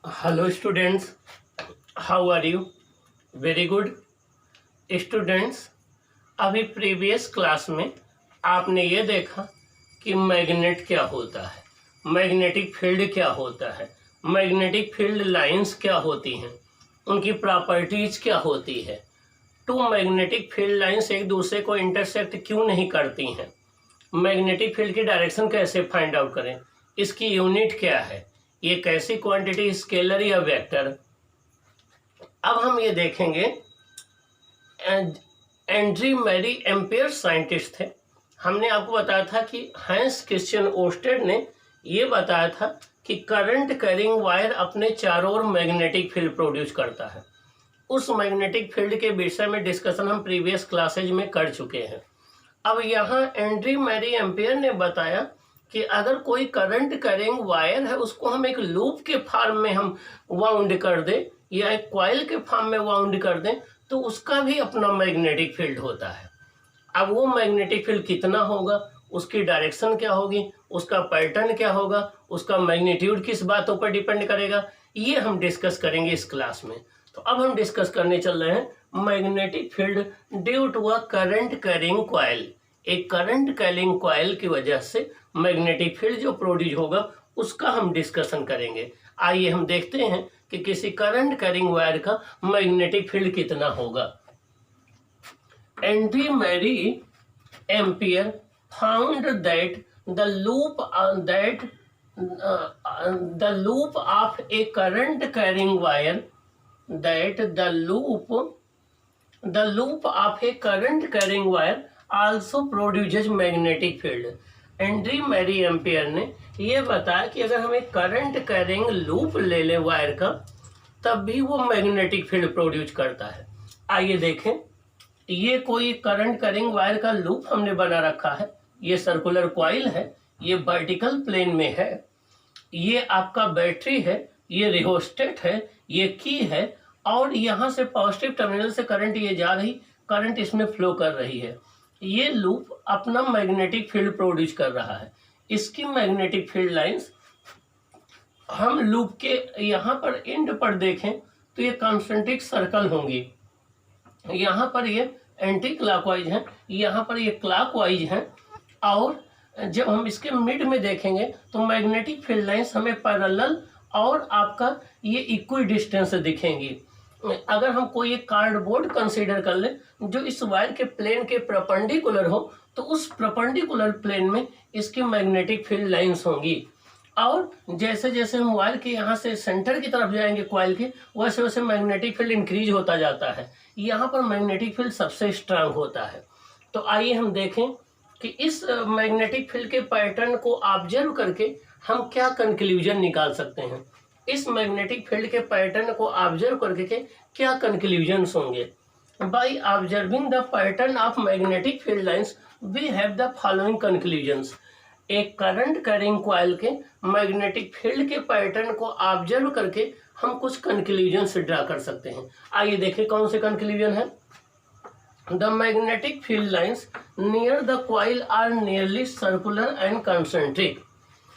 Hello students, how are you? Very good students. अभी previous class में आपने ये देखा कि मैग्नेट क्या होता है, मैग्नेटिक फील्ड क्या होता है, मैग्नेटिक फील्ड लाइंस क्या होती हैं, उनकी प्रॉपर्टीज क्या होती है, टू मैग्नेटिक फील्ड लाइंस एक दूसरे को इंटरसेक्ट क्यों नहीं करती हैं, मैग्नेटिक फील्ड की डायरेक्शन कैसे फाइंड आउट करें, इसकी यूनिट क्या है, ये कैसी क्वांटिटी, स्केलर या वेक्टर। अब हम ये देखेंगे, एंड्री मैरी एम्पियर साइंटिस्ट थे। हमने आपको बताया था कि हैंस क्रिश्चियन ओस्टेड ने ये बताया था कि करंट कैरिंग वायर अपने चारों ओर मैग्नेटिक फील्ड प्रोड्यूस करता है। उस मैग्नेटिक फील्ड के विषय में डिस्कशन हम प्रीवियस क्लासेज में कर चुके हैं। अब यहाँ एंड्री मैरी एम्पियर ने बताया कि अगर कोई करंट कैरिंग वायर है उसको हम एक लूप के फॉर्म में हम वाउंड कर दें या एक कॉइल के फॉर्म में वाउंड कर दें तो उसका भी अपना मैग्नेटिक फील्ड होता है। अब वो मैग्नेटिक फील्ड कितना होगा, उसकी डायरेक्शन क्या होगी, उसका पैटर्न क्या होगा, उसका मैग्नीट्यूड किस बातों पर डिपेंड करेगा, ये हम डिस्कस करेंगे इस क्लास में। तो अब हम डिस्कस करने चल रहे हैं magnetic field due to a current carrying coil. एक करंट कैरिंग कॉइल की वजह से मैग्नेटिक फील्ड जो प्रोड्यूस होगा उसका हम डिस्कशन करेंगे। आइए हम देखते हैं कि किसी करंट कैरिंग वायर का मैग्नेटिक फील्ड कितना होगा। Andre Marie Ampere found that the loop of a current carrying wire the loop of a current carrying wire also produces magnetic field। Andre Marie Ampere ने यह बताया कि अगर हम एक करंट कैरिंग लूप ले लें वायर का तब भी वो मैग्नेटिक फील्ड प्रोड्यूस करता है। आइए देखें, ये कोई करंट कैरिंग वायर का लूप हमने बना रखा है। ये सर्कुलर कॉइल है, ये वर्टिकल प्लेन में है, ये आपका बैटरी है, ये रिहोस्टेट है, ये की है और यहाँ से पॉजिटिव टर्मिनल से करंट ये जा रही, करंट इसमें फ्लो कर रही है। ये लूप अपना मैग्नेटिक फील्ड प्रोड्यूस कर रहा है। इसकी मैग्नेटिक फील्ड लाइंस हम लूप के यहाँ पर एंड पर देखें तो ये कॉन्सेंट्रिक सर्कल होंगी। यहाँ पर ये एंटी क्लॉकवाइज हैं, यहाँ पर ये क्लॉकवाइज हैं और जब हम इसके मिड में देखेंगे तो मैग्नेटिक फील्ड लाइंस हमें पैरेलल और आपका ये इक्वी डिस्टेंस दिखेंगी। अगर हम कोई एक कार्डबोर्ड कंसीडर कर लें जो इस वायर के प्लेन के परपेंडिकुलर हो तो उस परपेंडिकुलर प्लेन में इसकी मैग्नेटिक फील्ड लाइंस होंगी और जैसे जैसे हम वायर के यहाँ से सेंटर की तरफ जाएंगे कॉइल के, वैसे वैसे मैग्नेटिक फील्ड इंक्रीज होता जाता है। यहाँ पर मैग्नेटिक फील्ड सबसे स्ट्रांग होता है। तो आइए हम देखें कि इस मैग्नेटिक फील्ड के पैटर्न को ऑब्जर्व करके हम क्या कंक्लूजन निकाल सकते हैं। इस मैग्नेटिक फील्ड के पैटर्न को ऑब्जर्व करके क्या कंक्लूजन्स होंगे। By observing the pattern of magnetic field lines we have the following conclusions. एक करंट कैरिंग कॉइल के मैग्नेटिक फील्ड के पैटर्न को ऑब्जर्व करके हम कुछ कंक्लूजन्स ड्रा कर सकते हैं। आइए देखें कौन से कंक्लूजन है। The magnetic field lines near the coil are nearly circular and concentric.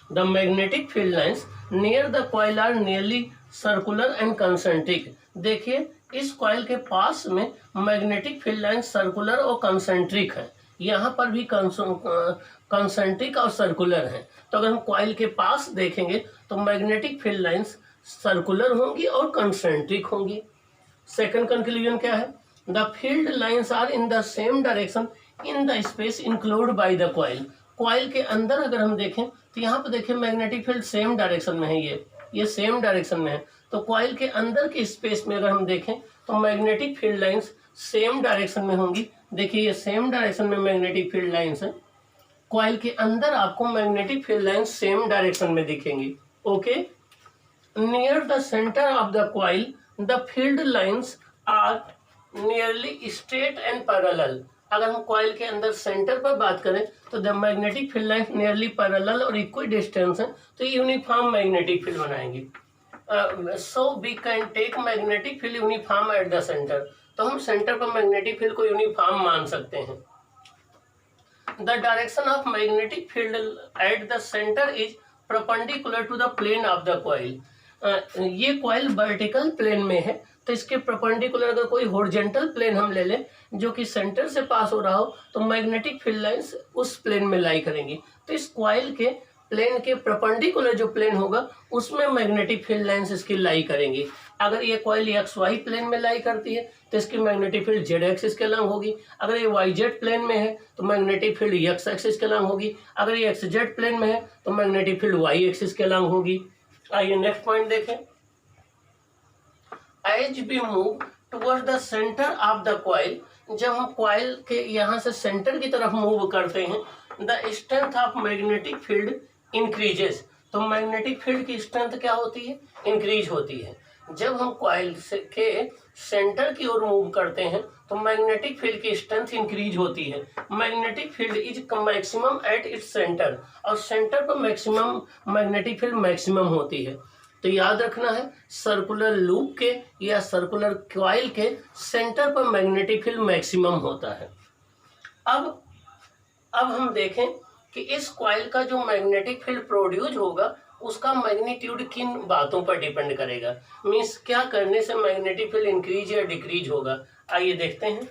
The magnetic field lines near the coil are nearly circular and concentric. देखिए इस कॉइल के पास में मैग्नेटिक फील्ड लाइन सर्कुलर और कंसेंट्रिक है, यहाँ पर भी कंसेंट्रिक और सर्कुलर है। तो अगर हम कॉइल के पास देखेंगे तो मैग्नेटिक फील्ड लाइंस सर्कुलर होंगी और कंसेंट्रिक होंगी। सेकंड कंक्लूजन क्या है, The field lines are in the same direction in the space included by the coil। Coil के अंदर अगर हम देखें तो यहाँ पर देखें मैग्नेटिक फील्ड सेम डायरेक्शन में है, ये सेम डायरेक्शन में है। तो कॉइल के अंदर के स्पेस में अगर हम देखें तो magnetic field lines same direction में होंगी। देखिए ये सेम डायरेक्शन में मैग्नेटिक फील्ड लाइंस है। कॉइल के अंदर आपको magnetic field lines same direction में दिखेंगी। Okay, near the centre of the coil the field lines are nearly straight and parallel. अगर हम कॉइल के अंदर सेंटर पर बात करें तो the magnetic field line nearly parallel और इक्वी डिस्टेंस है, तो यूनिफॉर्म मैग्नेटिक फील्ड बनाएंगी। So we can take magnetic field uniform at the centre. तो हम सेंटर पर मैग्नेटिक फील्ड को यूनिफॉर्म मान सकते हैं। The direction of magnetic field at the centre is perpendicular to the plane of the coil. ये coil vertical plane में है, तो इसके परपेंडिकुलर अगर कोई हॉरिजॉन्टल प्लेन हम ले लें जो कि सेंटर से पास हो रहा हो, तो मैग्नेटिक फील्ड लाइंस उस प्लेन में लाई करेंगी। तो इस कॉइल के प्लेन के परपेंडिकुलर जो प्लेन होगा उसमें मैग्नेटिक फील्ड लाइंस इसकी लाई करेंगी। अगर ये कॉइल एक्स वाई प्लेन में लाई करती है तो इसकी मैग्नेटिक फील्ड जेड एक्सिस के अलॉन्ग होगी। अगर ये वाई जेड प्लेन में है तो मैग्नेटिक फील्ड एक्स एक्सिस के अलॉन्ग होगी। अगर ये एक्स जेड प्लेन में है तो मैग्नेटिक फील्ड वाई एक्सिस के अलॉन्ग होगी। आइए नेक्स्ट पॉइंट देखें। As we move toward the centre of the coil, जब हम कॉइल के यहाँ से सेंटर की तरफ मूव करते हैं, the strength of magnetic field increases, तो मैग्नेटिक फील्ड की स्ट्रेंथ क्या होती है? इंक्रीज होती है। जब हम कॉइल के सेंटर की ओर मूव करते हैं तो मैग्नेटिक फील्ड की स्ट्रेंथ इंक्रीज होती है। Magnetic field is maximum at its centre, और सेंटर पर मैक्सिमम मैग्नेटिक फील्ड मैक्सिमम होती है। तो याद रखना है, सर्कुलर लूप के या सर्कुलर कॉइल के सेंटर पर मैग्नेटिक फील्ड मैक्सिमम होता है। अब हम देखें कि इस कॉइल का जो मैग्नेटिक फील्ड प्रोड्यूस होगा उसका मैग्नीट्यूड किन बातों पर डिपेंड करेगा, मीन्स क्या करने से मैग्नेटिक फील्ड इंक्रीज या डिक्रीज होगा। आइए देखते हैं।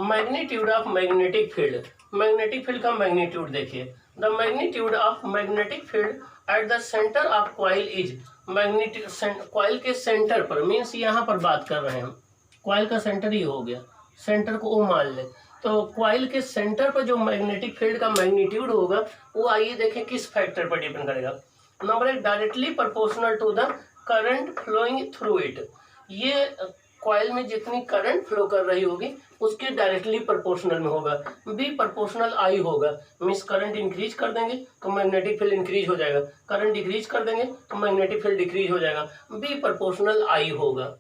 Magnitude of magnetic field, magnetic field का मैग्नीट्यूड देखिए। The magnitude of magnetic field at the centre of coil is, magnetic coil के सेंटर पर, मीन्स यहाँ पर बात कर रहे हैं हम, कॉइल का सेंटर ही हो गया, सेंटर को ओ मान ले, तो कॉइल के सेंटर पर जो मैग्नेटिक फील्ड का मैग्नीट्यूड होगा वो आइए देखें किस फैक्टर पर डिपेंड करेगा। Number 1, directly proportional to the current flowing through it, ये कॉइल में जितनी करंट फ्लो कर रही होगी उसके डायरेक्टली प्रोपोर्शनल में होगा। बी, प्रोपोर्शनल आई होगा, मीन्स करंट इंक्रीज कर देंगे तो मैग्नेटिक फील्ड इंक्रीज हो जाएगा, करंट डिक्रीज कर देंगे तो मैग्नेटिक फील्ड डिक्रीज हो जाएगा। बी, प्रोपोर्शनल आई होगा।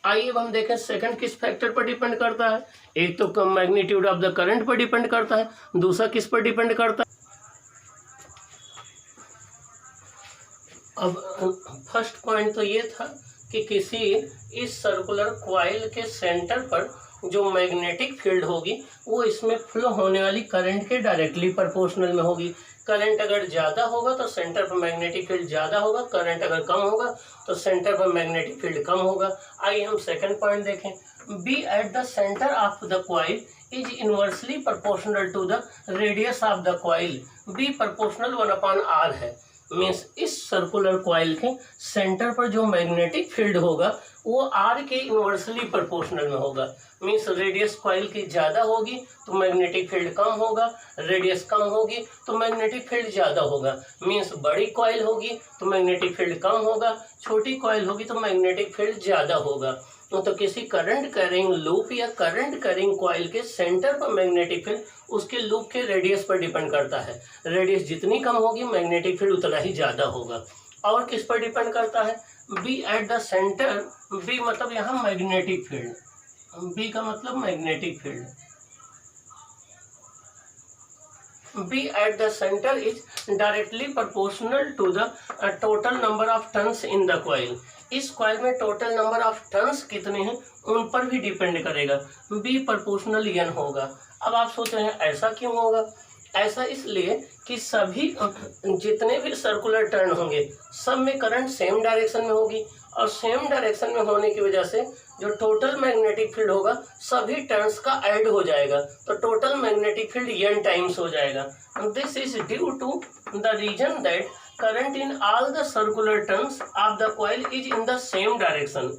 आइए अब हम देखें सेकंड किस फैक्टर पर डिपेंड करता है। एक तो मैग्नीट्यूड ऑफ द करंट पर डिपेंड करता है, दूसरा किस पर डिपेंड करता है। अब फर्स्ट पॉइंट तो ये था कि किसी इस सर्कुलर कॉइल के सेंटर पर जो मैग्नेटिक फील्ड होगी वो इसमें फ्लो होने वाली करंट के डायरेक्टली प्रोपोर्शनल में होगी। करंट अगर ज़्यादा होगा तो सेंटर पर मैग्नेटिक फील्ड ज़्यादा होगा, करंट अगर कम होगा तो सेंटर पर मैग्नेटिक फील्ड कम होगा। आइए हम सेकंड पॉइंट देखें। B at the centre of the coil is inversely proportional to the radius of the coil. B proportional 1/r है, मीन्स इस सर्कुलर कॉइल के सेंटर पर जो मैग्नेटिक फील्ड होगा वो आर के इनवर्सली प्रोपोर्शनल में होगा। मीन्स रेडियस कॉइल की ज़्यादा होगी तो मैग्नेटिक फील्ड कम होगा, रेडियस कम होगी तो मैग्नेटिक फील्ड ज़्यादा होगा। मीन्स बड़ी कॉइल होगी तो मैग्नेटिक फील्ड कम होगा, छोटी कॉइल होगी तो मैग्नेटिक फील्ड ज़्यादा होगा। तो किसी करंट कैरिंग लूप या करंट कैरिंग कॉइल के सेंटर पर मैग्नेटिक फील्ड उसके लूप के रेडियस पर डिपेंड करता है। रेडियस जितनी कम होगी मैग्नेटिक फील्ड उतना ही ज़्यादा होगा। और किस पर डिपेंड करता है? B at the centre, B मतलब यहाँ मैग्नेटिक फील्ड, बी का मतलब magnetic field. B at the centre is directly proportional to the total number of turns in the coil. इस कॉइल में टोटल नंबर ऑफ टर्न्स कितने हैं उन पर भी डिपेंड करेगा। बी प्रोपोर्शनल एन होगा। अब आप सोच रहे हैं ऐसा क्यों होगा? ऐसा इसलिए कि सभी जितने भी सर्कुलर टर्न होंगे सब में करंट सेम डायरेक्शन में होगी, और सेम डायरेक्शन में होने की वजह से जो टोटल मैग्नेटिक फील्ड होगा सभी टर्न्स का ऐड हो जाएगा, तो total magnetic field n times हो जाएगा। This is due to the reason that current in all the circular turns of the coil is in the same direction.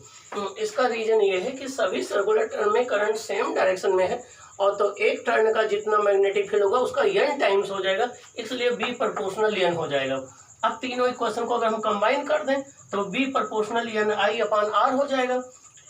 इसका reason ये है कि सभी सर्कुलर टर्न में करंट सेम डायरेक्शन में है, और तो एक टर्न का जितना मैग्नेटिक फील्ड होगा उसका n टाइम्स हो जाएगा, इसलिए बी प्रोपोर्शनल n हो जाएगा। अब तीनों इक्वेशन को अगर हम कंबाइन कर दें तो बी प्रोपोर्शनल n I/r हो जाएगा।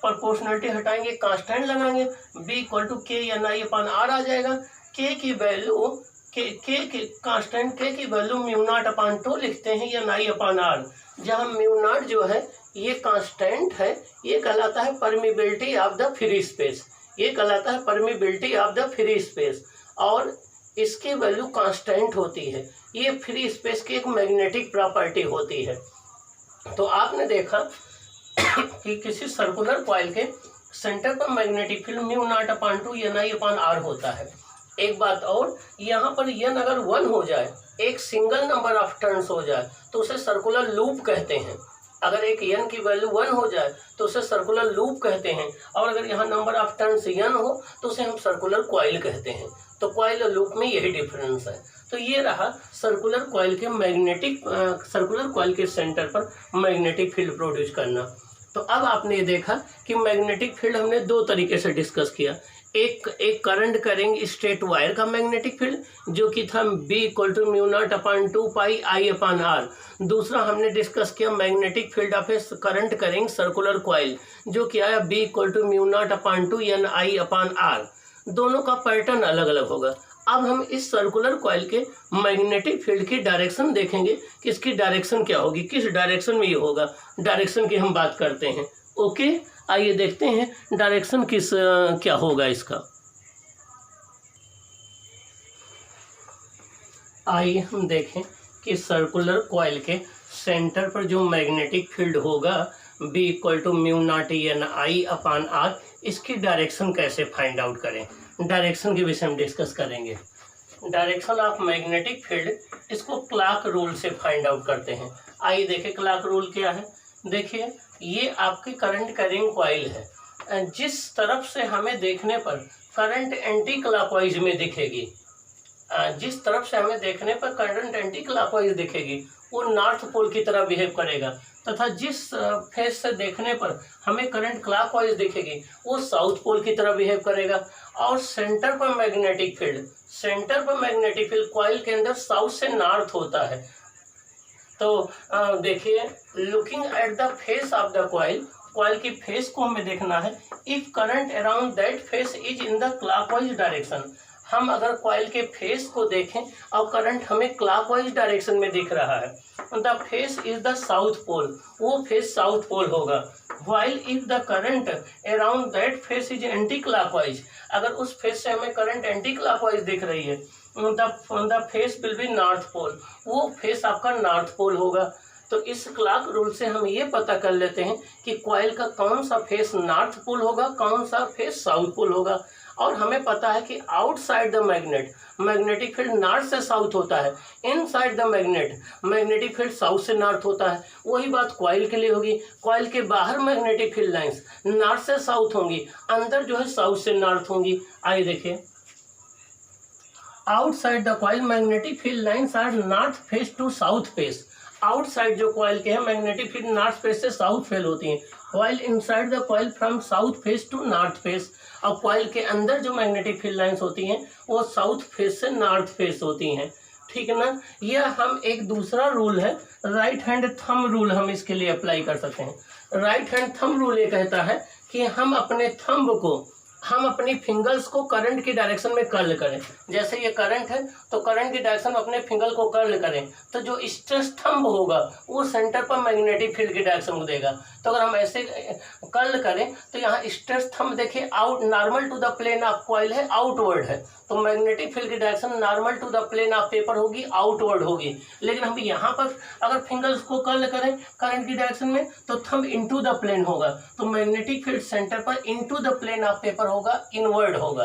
प्रोपोर्शनलिटी हटाएंगे, कांस्टेंट लगाएंगे, बी इक्वल टू के एन I/r आ जाएगा। के की वैल्यू के कांस्टेंट के की वैल्यू μ0/2 लिखते हैं एन I/r, जहाँ μ0 जो है ये कांस्टेंट है, ये कहलाता है permeability of the free space, ये कहलाता है permeability of the free space, और इसकी वैल्यू कांस्टेंट होती है। ये फ्री स्पेस की एक मैग्नेटिक प्रॉपर्टी होती है। तो आपने देखा कि किसी सर्कुलर कॉइल के सेंटर पर मैग्नेटिक फील्ड μ0/2 एन I/r होता है। एक बात और, यहाँ पर n अगर 1 हो जाए, एक सिंगल नंबर ऑफ टर्न्स हो जाए तो उसे सर्कुलर लूप कहते हैं। अगर एक n की वैल्यू 1 हो जाए तो उसे सर्कुलर लूप कहते हैं, और अगर यहाँ नंबर ऑफ टर्न्स n हो तो उसे हम सर्कुलर कॉइल कहते हैं। तो कॉइल और लूप में यही डिफरेंस है। तो ये रहा सर्कुलर कॉइल के सर्कुलर कॉइल के सेंटर पर मैग्नेटिक फील्ड प्रोड्यूस करना। तो अब आपने देखा कि मैग्नेटिक फील्ड हमने दो तरीके से डिस्कस किया। एक करंट करेंग स्ट्रेट वायर का मैग्नेटिक फील्ड जो कि था B = μ0/2 पाई I/R। दूसरा हमने डिस्कस किया magnetic field of a current carrying circular coil जो कि आया B = μ0/2 Ni/R। दोनों का पैटर्न अलग अलग होगा। अब हम इस सर्कुलर कॉइल के मैग्नेटिक फील्ड की डायरेक्शन देखेंगे कि इसकी डायरेक्शन क्या होगी, किस डायरेक्शन में ये होगा। डायरेक्शन की हम बात करते हैं। ओके, आइए देखते हैं डायरेक्शन क्या होगा इसका। आइए हम देखें कि सर्कुलर कॉइल के सेंटर पर जो मैग्नेटिक फील्ड होगा B = μ0 Ni/R, इसकी डायरेक्शन कैसे फाइंड आउट करें। डायरेक्शन के विषय में डिस्कस करेंगे। डायरेक्शन ऑफ मैग्नेटिक फील्ड, इसको क्लॉक रूल से फाइंड आउट करते हैं। आइए देखें क्लॉक रूल क्या है। देखिए, ये आपकी करंट कैरिंग कॉइल है। जिस तरफ से हमें देखने पर करंट एंटी क्लॉकवाइज में दिखेगी, जिस तरफ से हमें देखने पर करंट एंटी क्लॉकवाइज दिखेगी वो नॉर्थ पोल की तरह बिहेव करेगा, तथा जिस फेस से देखने पर हमें करंट क्लॉकवाइज दिखेगी वो साउथ पोल की तरह बिहेव करेगा। और सेंटर पर मैग्नेटिक फील्ड कॉइल के अंदर साउथ से नॉर्थ होता है। तो देखिए, looking at the face of the coil की फेस को हमें देखना है। If current around that face is in the clockwise direction, हम अगर कॉइल के फेस को देखें और करंट हमें क्लॉकवाइज डायरेक्शन में दिख रहा है, the face is the south pole, वो फेस साउथ पोल होगा। While if the current around that face is anticlockwise, अगर उस फेस से हमें करंट एंटी क्लॉकवाइज दिख रही है, the face will be north pole, वो फेस आपका नॉर्थ पोल होगा। तो इस क्लॉक रूल से हम ये पता कर लेते हैं कि कॉइल का कौन सा फेस नॉर्थ पोल होगा, कौन सा फेस साउथ पोल होगा। और हमें पता है कि outside the magnetic field north से साउथ होता है, inside the magnetic field south से नॉर्थ होता है। वही बात कॉइल के लिए होगी। कॉइल के बाहर मैग्नेटिक फील्ड लाइंस नॉर्थ से साउथ होंगी, अंदर जो है साउथ से नॉर्थ होंगी। आइए देखिए, outside the coil magnetic field lines are north face to south face. Outside जो कॉइल के हैं मैग्नेटिक फील्ड नॉर्थ फेस से साउथ फेस होती हैं, while inside the coil from south face to north face. और कॉइल के अंदर जो मैग्नेटिक फील्ड लाइंस होती हैं वो साउथ फेस से नॉर्थ फेस होती हैं। ठीक है ना। यह हम एक दूसरा रूल है राइट हैंड थंब रूल, हम इसके लिए अप्लाई कर सकते हैं। राइट हैंड थंब रूल ये कहता है कि हम अपनी फिंगर्स को करंट की डायरेक्शन में कर्ल करें। जैसे ये करंट है तो करंट की डायरेक्शन में अपने फिंगर को कर्ल करें, तो जो स्ट्रेस थंब होगा वो सेंटर पर मैग्नेटिक फील्ड की डायरेक्शन को देगा। तो अगर हम ऐसे कर्ल करें तो यहाँ स्ट्रेस थंब देखिए out normal to the plane of coil है, आउटवर्ड है, तो मैग्नेटिक फील्ड की direction normal to the plane of paper होगी, आउटवर्ड होगी। लेकिन हम यहाँ पर अगर फिंगर्स को कर्ल करें करंट की डायरेक्शन में तो थंब इनटू द प्लेन होगा, तो मैग्नेटिक फील्ड सेंटर पर into the plane of paper होगा, इनवर्ड होगा।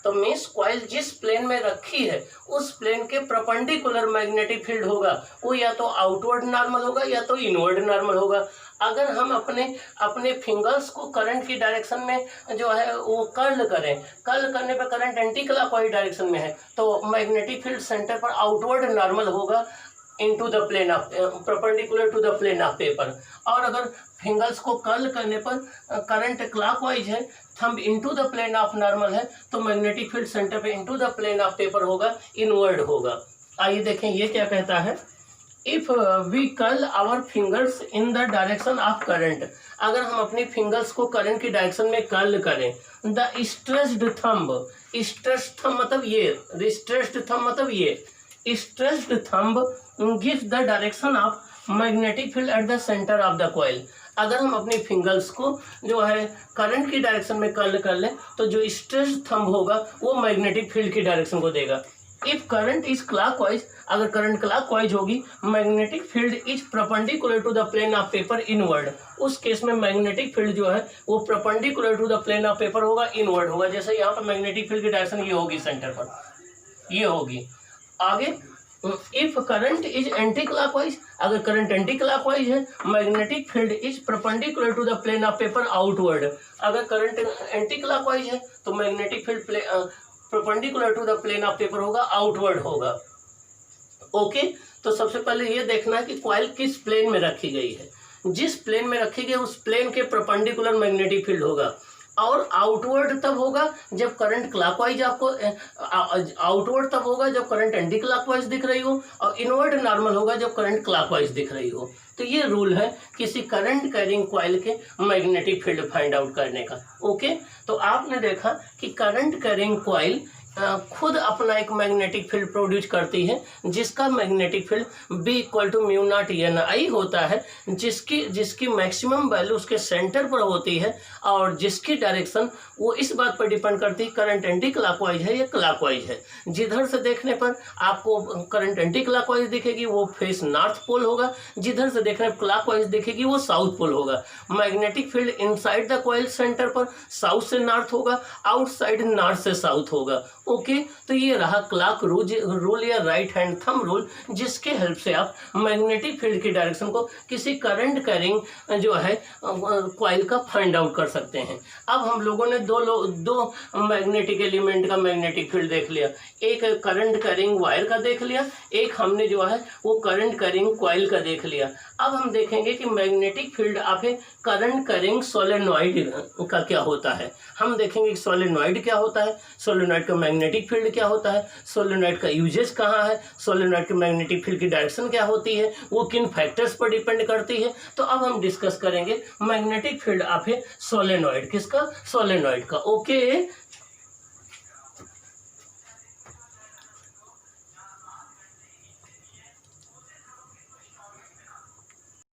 तो मीन्स कॉइल जिस प्लेन में रखी है उस प्लेन के परपेंडिकुलर मैग्नेटिक फील्ड होगा, वो या तो आउटवर्ड नॉर्मल होगा या तो इनवर्ड नॉर्मल होगा। अगर हम अपने फिंगर्स को करंट की डायरेक्शन में जो है वो कर्ल करने पर करंट एंटी क्लॉकवाइज डायरेक्शन में है तो मैग्नेटिक फील्ड सेंटर पर आउटवर्ड नॉर्मल होगा into the plane of perpendicular to the plane of paper. और अगर फिंगर्स को कर्ल करने पर करंट क्लॉकवाइज है, thumb into the plane of normal है, तो मैग्नेटिक फील्ड सेंटर पे into the plane of paper होगा, इनवर्ड होगा। आइए देखें ये क्या कहता है। If we curl our fingers in the direction of current, अगर हम अपनी फिंगर्स को करंट की डायरेक्शन में कर्ल करें, the stressed thumb, stressed thumb मतलब ये, स्ट्रेस्ड थंब मतलब ये, stressed thumb gives the direction of magnetic field at the centre of the coil. अगर हम अपनी फिंगर्स को जो है करंट की डायरेक्शन में कर्ल कर लें तो जो स्ट्रेस्ड थंब होगा वो मैग्नेटिक फील्ड की डायरेक्शन को देगा। इफ करंट इज क्लॉकवाइज, अगर करंट क्लॉकवाइज होगी, magnetic field is perpendicular to the plane of paper inward, उस केस में मैग्नेटिक फील्ड जो है वो perpendicular to the plane of paper होगा, इनवर्ड होगा। जैसे यहाँ पर मैग्नेटिक फील्ड की डायरेक्शन ये होगी, सेंटर पर ये होगी। आगे if current is anticlockwise, अगर करंट एंटी क्लॉकवाइज है, magnetic field is perpendicular to the plane of paper outward. अगर करंट एंटी क्लॉकवाइज है तो magnetic field perpendicular to the plane of paper होगा, आउटवर्ड होगा। ओके, तो सबसे पहले ये देखना है कि कॉइल किस प्लेन में रखी गई है। जिस प्लेन में रखी गई उस प्लेन के परपेंडिकुलर मैग्नेटिक फील्ड होगा, और आउटवर्ड तब होगा जब करंट क्लॉकवाइज आपको आउटवर्ड तब होगा जब करंट एंटी क्लॉकवाइज दिख रही हो, और इनवर्ड नॉर्मल होगा जब करंट क्लॉकवाइज दिख रही हो। तो ये रूल है किसी करंट कैरिंग कॉइल के मैग्नेटिक फील्ड फाइंड आउट करने का। ओके, तो आपने देखा कि करंट कैरिंग कॉइल खुद अपना एक मैग्नेटिक फील्ड प्रोड्यूस करती है, जिसका मैग्नेटिक फील्ड B = μ0 Ni होता है, जिसकी मैक्सिमम वैल्यू उसके सेंटर पर होती है, और जिसकी डायरेक्शन वो इस बात पर डिपेंड करती है करंट एंटी क्लॉकवाइज है या क्लॉकवाइज है। जिधर से देखने पर आपको करंट एंटी क्लॉकवाइज दिखेगी वो फेस नॉर्थ पोल होगा, जिधर से देखने पर क्लॉकवाइज दिखेगी वो साउथ पोल होगा। Magnetic field inside the coil centre पर साउथ से नॉर्थ होगा, आउटसाइड नॉर्थ से साउथ होगा। ओके, तो ये रहा क्लॉक रूल या राइट हैंड थंब रूल, जिसके हेल्प से आप मैग्नेटिक फील्ड की डायरेक्शन को किसी करंट कैरिंग जो है कॉइल का फाइंड आउट कर सकते हैं। अब हम लोगों ने दो मैग्नेटिक एलिमेंट का मैग्नेटिक फील्ड देख लिया, एक करंट कैरिंग वायर का देख लिया, एक हमने जो है वो करंट कैरिंग कॉइल का देख लिया। अब हम देखेंगे कि magnetic field of a current carrying solenoid का क्या होता है। हम देखेंगे कि सोलेनॉइड क्या होता है, सोलेनॉइड का मैग्नेटिक फील्ड क्या होता है, सोलेनॉइड का यूजेस कहाँ है, सोलेनॉइड के मैग्नेटिक फील्ड की डायरेक्शन क्या होती है, वो किन फैक्टर्स पर डिपेंड करती है। तो अब हम डिस्कस करेंगे magnetic field of A solenoid, किसका, सोलेनॉइड का। ओके,